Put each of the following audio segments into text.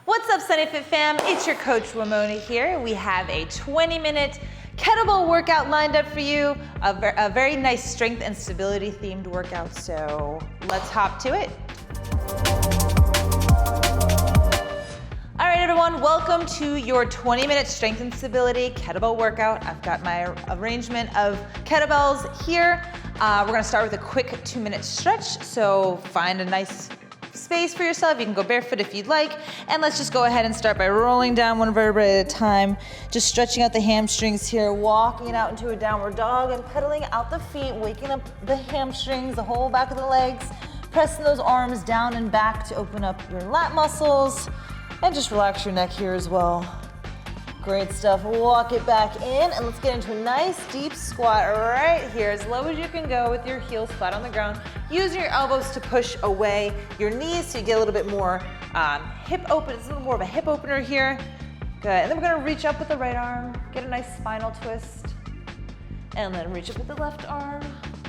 What's up, Sunny Fit fam? It's your coach Ramona here. We have a 20-minute kettlebell workout lined up for you, a very nice strength and stability themed workout. So let's hop to it. All right, everyone, welcome to your 20-minute strength and stability kettlebell workout. I've got my arrangement of kettlebells here. We're gonna start with a quick 2-minute stretch. So find a nice space for yourself. You can go barefoot if you'd like. And let's just go ahead and start by rolling down one vertebrae at a time, just stretching out the hamstrings here, walking it out into a downward dog and pedaling out the feet, waking up the hamstrings, the whole back of the legs, pressing those arms down and back to open up your lat muscles and just relax your neck here as well. Great stuff. Walk it back in and let's get into a nice deep squat right here, as low as you can go with your heels flat on the ground. Use your elbows to push away your knees so you get a little bit more hip open. It's a little more of a hip opener here. Good. And then we're gonna reach up with the right arm, get a nice spinal twist, and then reach up with the left arm,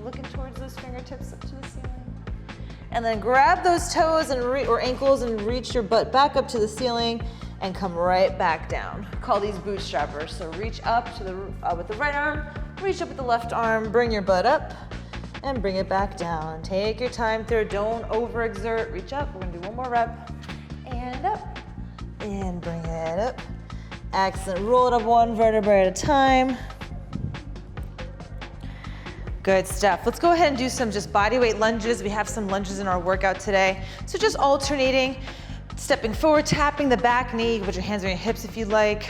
looking towards those fingertips up to the ceiling. And then grab those toes and or ankles and reach your butt back up to the ceiling and come right back down. Call these bootstrappers. So reach up to with the right arm, reach up with the left arm, bring your butt up and bring it back down. Take your time through, don't overexert. Reach up, we're gonna do one more rep. And up, and bring it up. Excellent, roll it up one vertebrae at a time. Good stuff. Let's go ahead and do some just body weight lunges. We have some lunges in our workout today. So just alternating, stepping forward, tapping the back knee. You can put your hands on your hips if you'd like.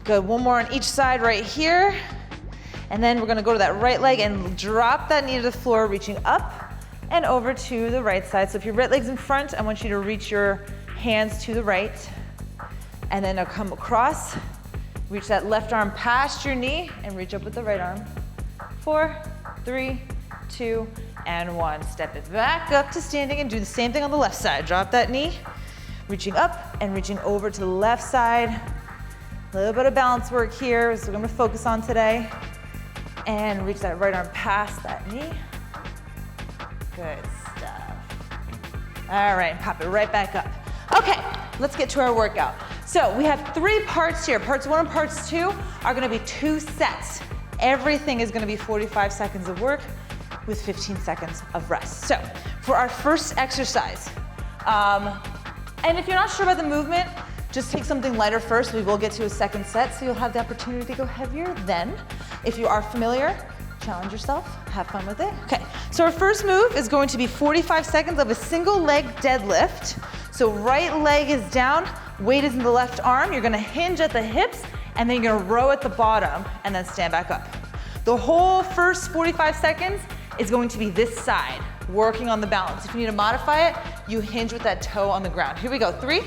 Good, one more on each side right here. And then we're gonna go to that right leg and drop that knee to the floor, reaching up and over to the right side. So if your right leg's in front, I want you to reach your hands to the right. And then now come across, reach that left arm past your knee and reach up with the right arm. 4, 3, 2, and 1. Step it back up to standing and do the same thing on the left side. Drop that knee, reaching up and reaching over to the left side. A little bit of balance work here, so we're gonna focus on today. And reach that right arm past that knee. Good stuff. All right, pop it right back up. Okay, let's get to our workout. So we have 3 parts here. Parts 1 and parts 2 are gonna be 2 sets. Everything is gonna be 45 seconds of work with 15 seconds of rest. So for our first exercise, and if you're not sure about the movement, just take something lighter first. We will get to a second set, so you'll have the opportunity to go heavier then. If you are familiar, challenge yourself, have fun with it. Okay, so our first move is going to be 45 seconds of a single leg deadlift. So right leg is down, weight is in the left arm. You're gonna hinge at the hips, and then you're gonna row at the bottom, and then stand back up. The whole first 45 seconds is going to be this side, working on the balance. If you need to modify it, you hinge with that toe on the ground. Here we go, 3,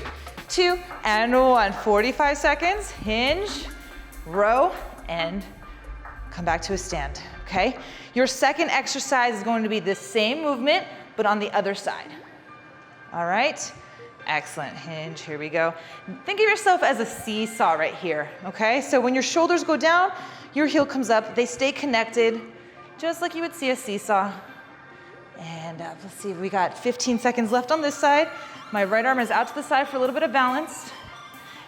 2, and 1. 45 seconds, hinge, row, and come back to a stand, okay? Your second exercise is going to be the same movement, but on the other side. All right? Excellent, hinge, here we go. Think of yourself as a seesaw right here, okay? So when your shoulders go down, your heel comes up, they stay connected, just like you would see a seesaw. And let's see, we got 15 seconds left on this side. My right arm is out to the side for a little bit of balance.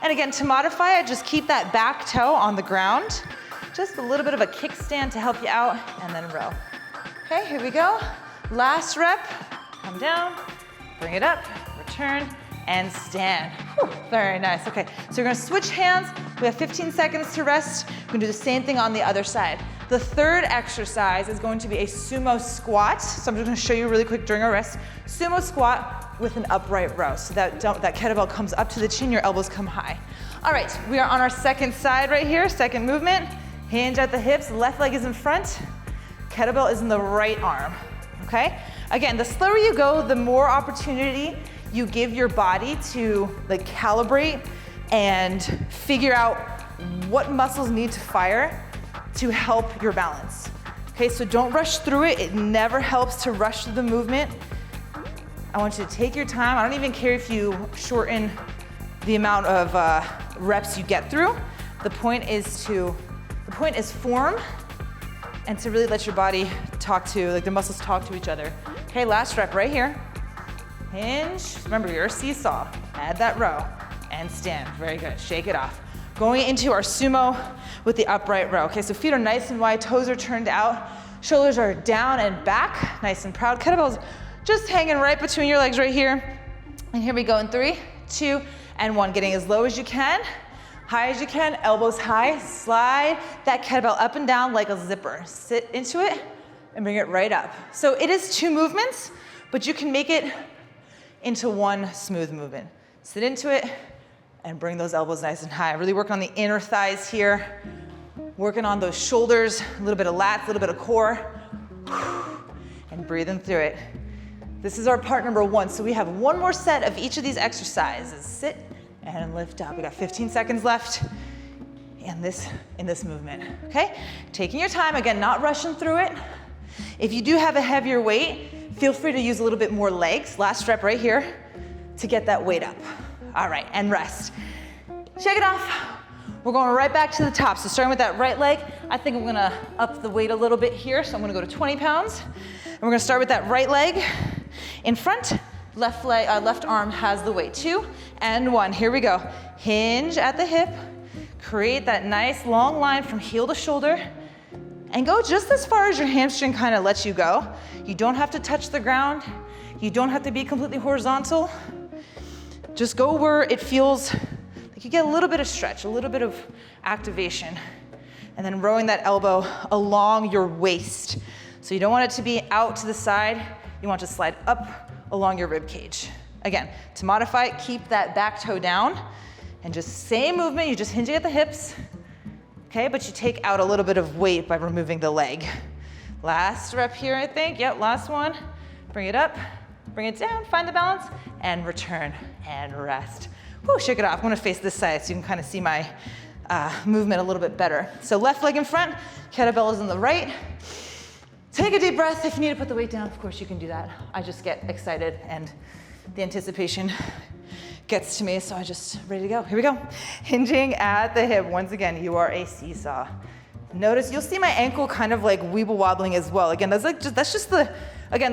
And again, to modify it, just keep that back toe on the ground. Just a little bit of a kickstand to help you out, and then row. Okay, here we go. Last rep, come down, bring it up, return, and stand. Whew, very nice, okay. So we're gonna switch hands. We have 15 seconds to rest. We're gonna do the same thing on the other side. The third exercise is going to be a sumo squat. So I'm just gonna show you really quick during our rest. Sumo squat with an upright row. So that kettlebell comes up to the chin, your elbows come high. All right, we are on our second side right here, second movement. Hinge at the hips, left leg is in front. Kettlebell is in the right arm, okay? Again, the slower you go, the more opportunity you give your body to like calibrate and figure out what muscles need to fire to help your balance. Okay, so don't rush through it. It never helps to rush through the movement. I want you to take your time. I don't even care if you shorten the amount of reps you get through. The point is form and to really let your body talk to, like the muscles talk to each other. Okay, last rep right here. Hinge, remember you're a seesaw. add that row, and stand. Very good, shake it off. Going into our sumo with the upright row. Okay, so feet are nice and wide, toes are turned out, shoulders are down and back, nice and proud. Kettlebells just hanging right between your legs right here. And here we go in 3, 2, and 1. Getting as low as you can, high as you can, elbows high. Slide that kettlebell up and down like a zipper. Sit into it and bring it right up. So it is 2 movements, but you can make it into 1 smooth movement. Sit into it and bring those elbows nice and high. Really working on the inner thighs here. Working on those shoulders, a little bit of lats, a little bit of core. And breathing through it. This is our part number 1. So we have 1 more set of each of these exercises. Sit and lift up. We got 15 seconds left in this movement, okay? Taking your time, again, not rushing through it. If you do have a heavier weight, feel free to use a little bit more legs. Last rep right here to get that weight up. All right, and rest. Shake it off. We're going right back to the top. So starting with that right leg, I think I'm gonna up the weight a little bit here. So I'm gonna go to 20 pounds. And we're gonna start with that right leg in front. Left arm has the weight. 2 and 1. Here we go. Hinge at the hip. Create that nice long line from heel to shoulder. And go just as far as your hamstring kind of lets you go. You don't have to touch the ground. You don't have to be completely horizontal. Just go where it feels like you get a little bit of stretch, a little bit of activation. And then rowing that elbow along your waist. So you don't want it to be out to the side. You want it to slide up along your rib cage. Again, to modify it, keep that back toe down. And just same movement, you're just hinging at the hips. Okay, but you take out a little bit of weight by removing the leg. Last rep here, I think. Yep, last one. Bring it up, bring it down, find the balance, and return and rest. Whew, shake it off. I'm gonna face this side so you can kind of see my movement a little bit better. So left leg in front, kettlebell is on the right. Take a deep breath. If you need to put the weight down, of course you can do that. I just get excited and the anticipation gets to me, so I just ready to go. Here we go. Hinging at the hip. Once again, you are a seesaw. Notice you'll see my ankle kind of like weeble wobbling as well. Again, that's just the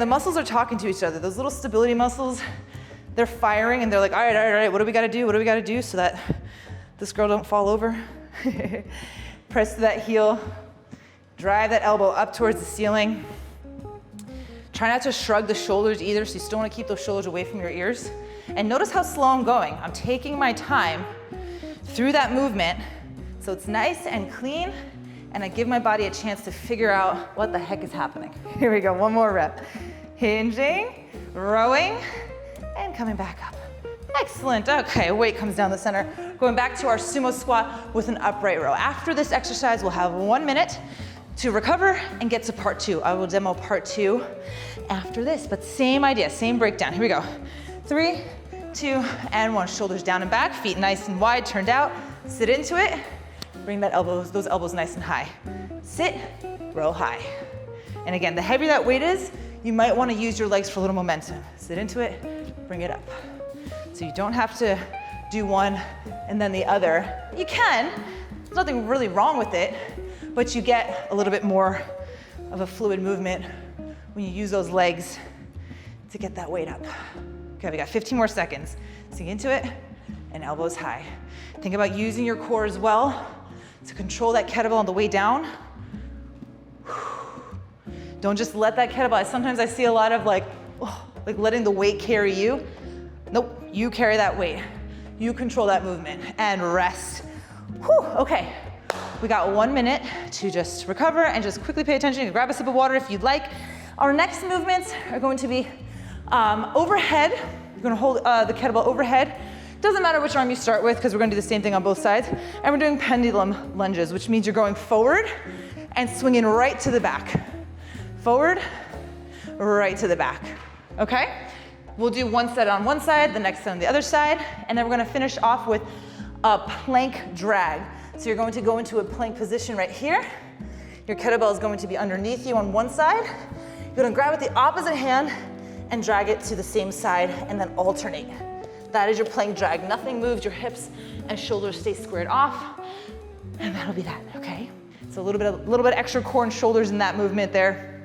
muscles are talking to each other. Those little stability muscles, they're firing and they're like, all right, what do we gotta do? What do we gotta do so that this girl don't fall over? Press to that heel. Drive that elbow up towards the ceiling. Try not to shrug the shoulders either, so you still want to keep those shoulders away from your ears. And notice how slow I'm going. I'm taking my time through that movement so it's nice and clean, and I give my body a chance to figure out what the heck is happening. Here we go, 1 more rep. Hinging, rowing, and coming back up. Excellent, okay, weight comes down the center. Going back to our sumo squat with an upright row. After this exercise, we'll have 1 minute to recover and get to part 2. I will demo part 2 after this, but same idea, same breakdown. Here we go. 3, 2, and 1. Shoulders down and back, feet nice and wide, turned out. Sit into it. Bring those elbows nice and high. Sit, row high. And again, the heavier that weight is, you might want to use your legs for a little momentum. Sit into it, bring it up. So you don't have to do one and then the other. You can, there's nothing really wrong with it, but you get a little bit more of a fluid movement when you use those legs to get that weight up. Okay, we got 15 more seconds. Sink into it and elbows high. Think about using your core as well to control that kettlebell on the way down. Don't just let that kettlebell, sometimes I see a lot of like letting the weight carry you. Nope, you carry that weight. You control that movement and rest. Whew, okay. We got 1 minute to just recover and just quickly pay attention. You can grab a sip of water if you'd like. Our next movements are going to be overhead. You're gonna hold the kettlebell overhead. Doesn't matter which arm you start with because we're gonna do the same thing on both sides. And we're doing pendulum lunges, which means you're going forward and swinging right to the back. Forward, right to the back, okay? We'll do 1 set on one side, the next set on the other side, and then we're gonna finish off with a plank drag. So you're going to go into a plank position right here. Your kettlebell is going to be underneath you on one side. You're gonna grab it with the opposite hand and drag it to the same side and then alternate. That is your plank drag. Nothing moves, your hips and shoulders stay squared off. And that'll be that, okay? So a little bit extra core and shoulders in that movement there.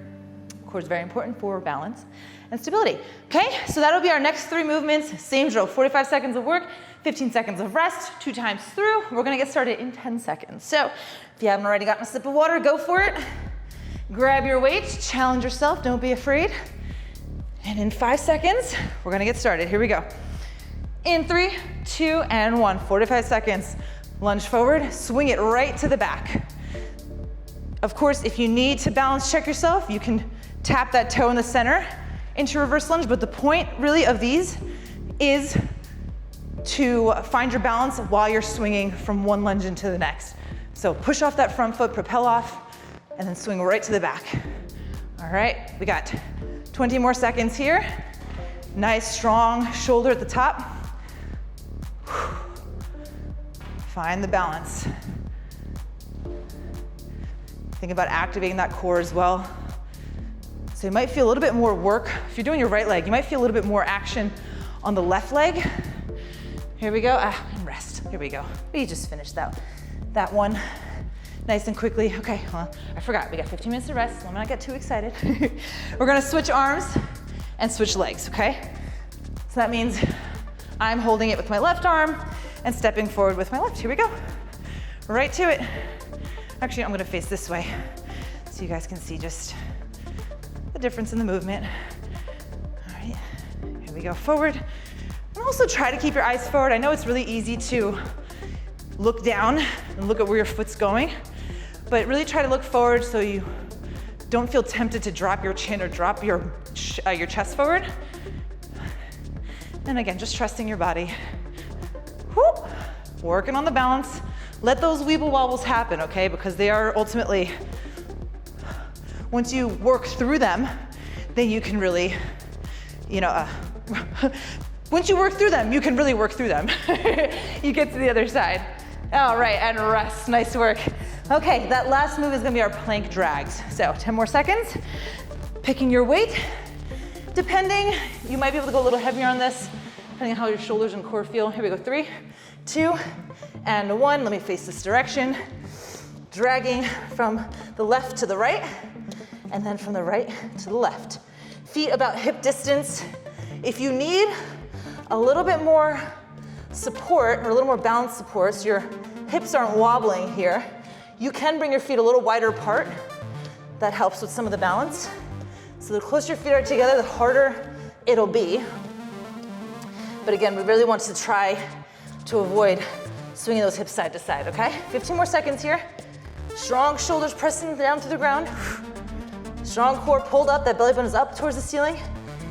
Core is very important for balance and stability. Okay, so that'll be our next 3 movements. Same drill, 45 seconds of work, 15 seconds of rest, 2 times through. We're gonna get started in 10 seconds. So if you haven't already gotten a sip of water, go for it. Grab your weight, challenge yourself, don't be afraid. And in 5 seconds, we're gonna get started. Here we go. In 3, 2, and 1, 45 seconds. Lunge forward, swing it right to the back. Of course, if you need to balance check yourself, you can tap that toe in the center into reverse lunge, but the point really of these is to find your balance while you're swinging from one lunge into the next. So push off that front foot, propel off, and then swing right to the back. All right, we got 20 more seconds here. Nice, strong shoulder at the top. Find the balance. Think about activating that core as well. So you might feel a little bit more work. If you're doing your right leg, you might feel a little bit more action on the left leg. Here we go, and rest. Here we go. We just finished that one nice and quickly. Okay, hold on. I forgot, we got 15 minutes to rest. Let me not get too excited. We're gonna switch arms and switch legs, okay? So that means I'm holding it with my left arm and stepping forward with my left. Here we go. Right to it. Actually, I'm gonna face this way so you guys can see just the difference in the movement. All right, here we go, forward. And also try to keep your eyes forward. I know it's really easy to look down and look at where your foot's going, but really try to look forward so you don't feel tempted to drop your chin or drop your chest forward. And again, just trusting your body. Whoop. Working on the balance. Let those weeble wobbles happen, okay? Because they are ultimately, once you work through them, then you can really, once you work through them, you can really work through them. You get to the other side. All right, and rest, nice work. Okay, that last move is gonna be our plank drags. So 10 more seconds. Picking your weight. Depending, you might be able to go a little heavier on this, depending on how your shoulders and core feel. Here we go, 3, 2, and 1. Let me face this direction. Dragging from the left to the right, and then from the right to the left. Feet about hip distance. If you need a little bit more support, or a little more balance support, so your hips aren't wobbling here, you can bring your feet a little wider apart. That helps with some of the balance. So the closer your feet are together, the harder it'll be. But again, we really want to try to avoid swinging those hips side to side, okay? 15 more seconds here. Strong shoulders pressing down to the ground. Strong core pulled up, that belly button is up towards the ceiling.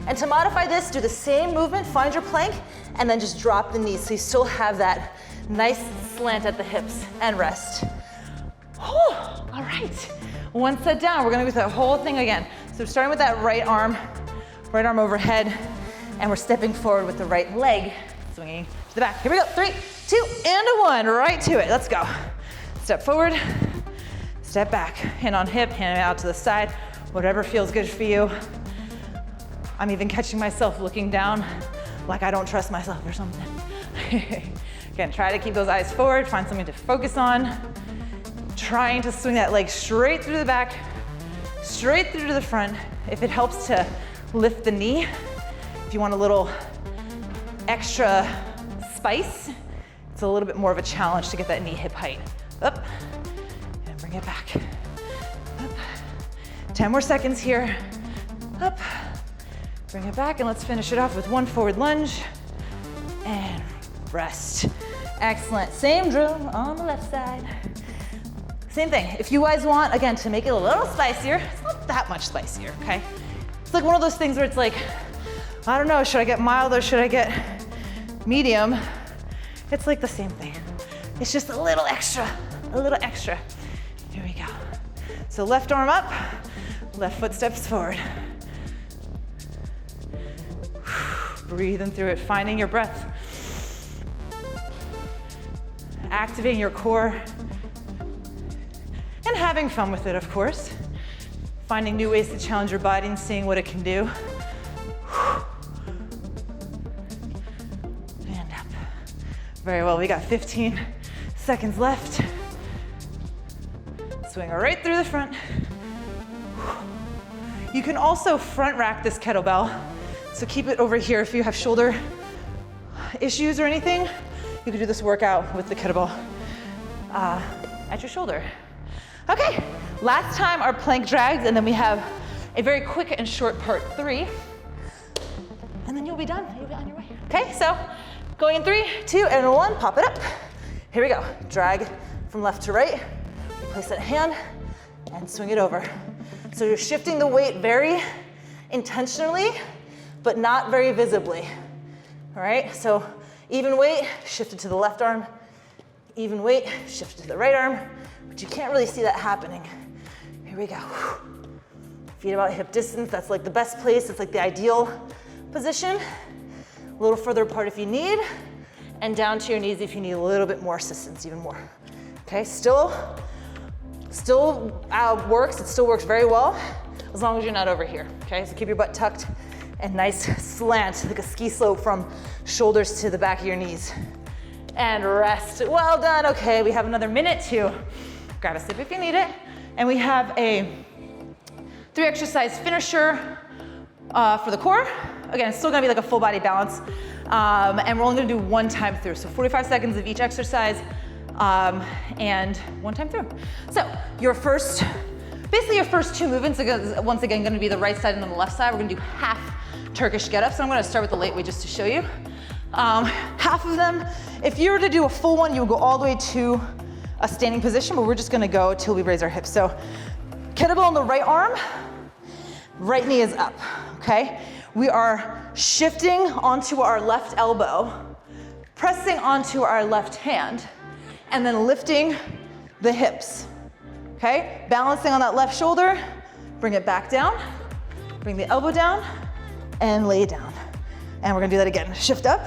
And to modify this, do the same movement, find your plank, and then just drop the knees so you still have that nice slant at the hips, and rest. Oh, all right. One set down, we're gonna do the whole thing again. So we're starting with that right arm overhead, and we're stepping forward with the right leg, swinging to the back. Here we go, 3, 2, and 1, right to it, let's go. Step forward, step back, hand on hip, hand out to the side, whatever feels good for you. I'm even catching myself looking down like I don't trust myself or something. Again, try to keep those eyes forward, find something to focus on. Trying to swing that leg straight through the back, straight through to the front. If it helps to lift the knee, if you want a little extra spice, it's a little bit more of a challenge to get that knee hip height. Up, and bring it back. Up. 10 more seconds here. Up. Bring it back, and let's finish it off with 1 forward lunge, and rest. Excellent, same drill on the left side. Same thing, if you guys want, again, to make it a little spicier, it's not that much spicier, okay? It's like one of those things where it's like, I don't know, should I get mild or should I get medium? It's like the same thing. It's just a little extra, a little extra. Here we go. So left arm up, left foot steps forward. Breathing through it, finding your breath. Activating your core. And having fun with it, of course. Finding new ways to challenge your body and seeing what it can do. And up. Very well, we got 15 seconds left. Swing right through the front. You can also front rack this kettlebell. So keep it over here if you have shoulder issues or anything. You can do this workout with the kettlebell at your shoulder. Okay, last time our plank drags, and then we have a very quick and short part 3. And then you'll be done, you'll be on your way. Okay, so going in 3, 2, and 1, pop it up. Here we go, drag from left to right. Place that hand and swing it over. So you're shifting the weight very intentionally, but not very visibly. All right, so even weight, shift it to the left arm. Even weight, shift it to the right arm. But you can't really see that happening. Here we go. Feet about hip distance, that's like the best place. It's like the ideal position. A little further apart if you need, and down to your knees if you need a little bit more assistance, even more. Okay, still works. It still works very well as long as you're not over here. Okay, so keep your butt tucked and nice slant, like a ski slope from shoulders to the back of your knees. And rest. Well done. Okay, we have another minute to grab a sip if you need it. And we have a 3 exercise finisher for the core. Again, it's still gonna be like a full body balance. And we're only gonna do 1 time through. So 45 seconds of each exercise and 1 time through. So basically your first 2 movements are once again gonna be the right side and then the left side. We're gonna do half Turkish get up. So I'm gonna start with the late weight just to show you. Half of them, if you were to do a full one, you would go all the way to a standing position, but we're just gonna go till we raise our hips. So kettlebell on the right arm, right knee is up, okay? We are shifting onto our left elbow, pressing onto our left hand, and then lifting the hips, okay? Balancing on that left shoulder, bring it back down, bring the elbow down, and lay down. And we're gonna do that again, shift up.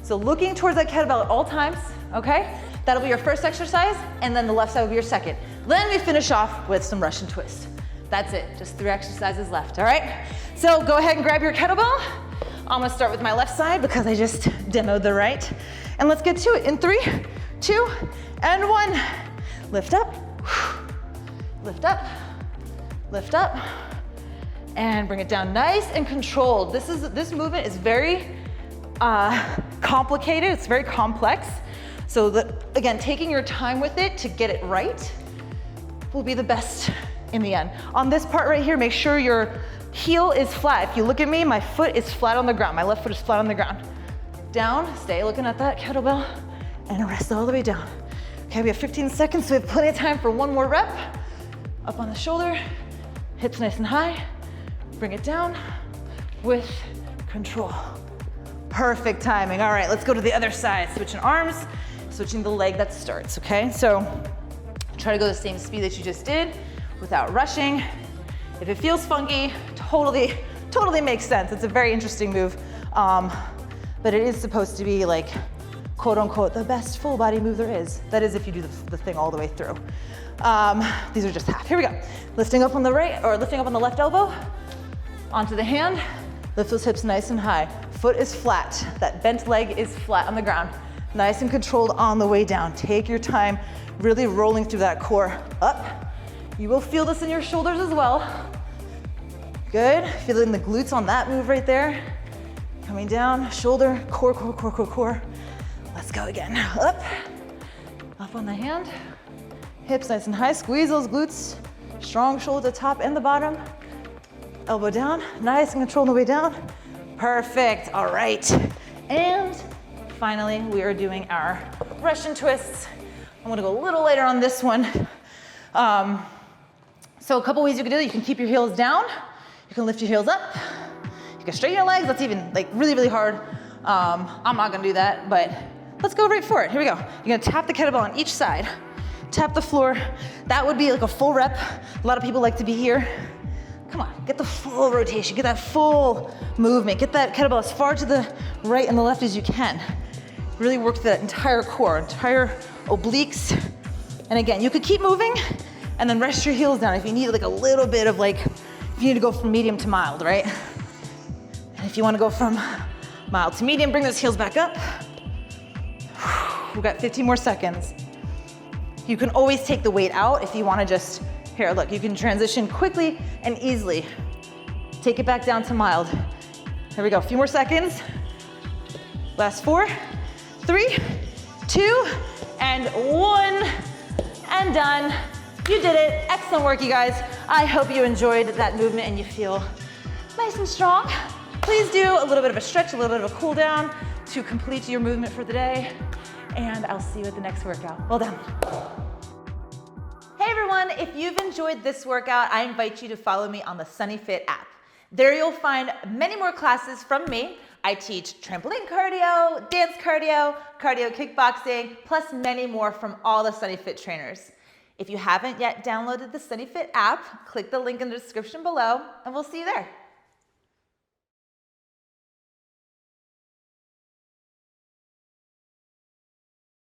So looking towards that kettlebell at all times, okay? That'll be your first exercise, and then the left side will be your second. Then we finish off with some Russian twist. That's it, just 3 exercises left, all right? So go ahead and grab your kettlebell. I'm gonna start with my left side because I just demoed the right. And let's get to it in 3, 2, and 1. Lift up, lift up, lift up, and bring it down nice and controlled. This movement is very complicated, it's very complex. So again, taking your time with it to get it right will be the best in the end. On this part right here, make sure your heel is flat. If you look at me, my foot is flat on the ground. My left foot is flat on the ground. Down, stay looking at that kettlebell, and rest all the way down. Okay, we have 15 seconds, so we have plenty of time for 1 more rep. Up on the shoulder, hips nice and high. Bring it down with control. Perfect timing. All right, let's go to the other side. Switching arms, switching the leg that starts, okay? So try to go the same speed that you just did without rushing. If it feels funky, totally makes sense. It's a very interesting move, but it is supposed to be like, quote unquote, the best full body move there is. That is if you do the thing all the way through. These are just half. Here we go. Lifting up on the right, or lifting up on the left elbow, onto the hand, lift those hips nice and high. Foot is flat, that bent leg is flat on the ground. Nice and controlled on the way down. Take your time, really rolling through that core. Up. You will feel this in your shoulders as well. Good, feeling the glutes on that move right there. Coming down, shoulder, core, core, core, core, core. Let's go again. Up on the hand. Hips nice and high, squeeze those glutes. Strong shoulder at the top and the bottom. Elbow down, nice and controlled on the way down. Perfect, all right. And finally, we are doing our Russian twists. I'm gonna go a little later on this one. So a couple ways you can do it. You can keep your heels down. You can lift your heels up. You can straighten your legs. That's even like really, really hard. I'm not gonna do that, but let's go right for it. Here we go. You're gonna tap the kettlebell on each side. Tap the floor. That would be like a full rep. A lot of people like to be here. Come on, get the full rotation, get that full movement, get that kettlebell as far to the right and the left as you can. Really work that entire core, entire obliques. And again, you could keep moving and then rest your heels down if you need like a little bit of like, if you need to go from medium to mild, right? And if you wanna go from mild to medium, bring those heels back up. We've got 15 more seconds. You can always take the weight out if you wanna just, here, look, you can transition quickly and easily Take it back down to mild. Here we go, a few more seconds. Last 4, 3, 2, and 1, and done. You did it. Excellent work, you guys. I hope you enjoyed that movement and you feel nice and strong. Please do a little bit of a stretch, a little bit of a cool down to complete your movement for the day. And I'll see you at the next workout. Well done. Hey everyone, if you've enjoyed this workout, I invite you to follow me on the SunnyFit app. There you'll find many more classes from me. I teach trampoline cardio, dance cardio, cardio kickboxing, plus many more from all the SunnyFit trainers. If you haven't yet downloaded the SunnyFit app, click the link in the description below and we'll see you there.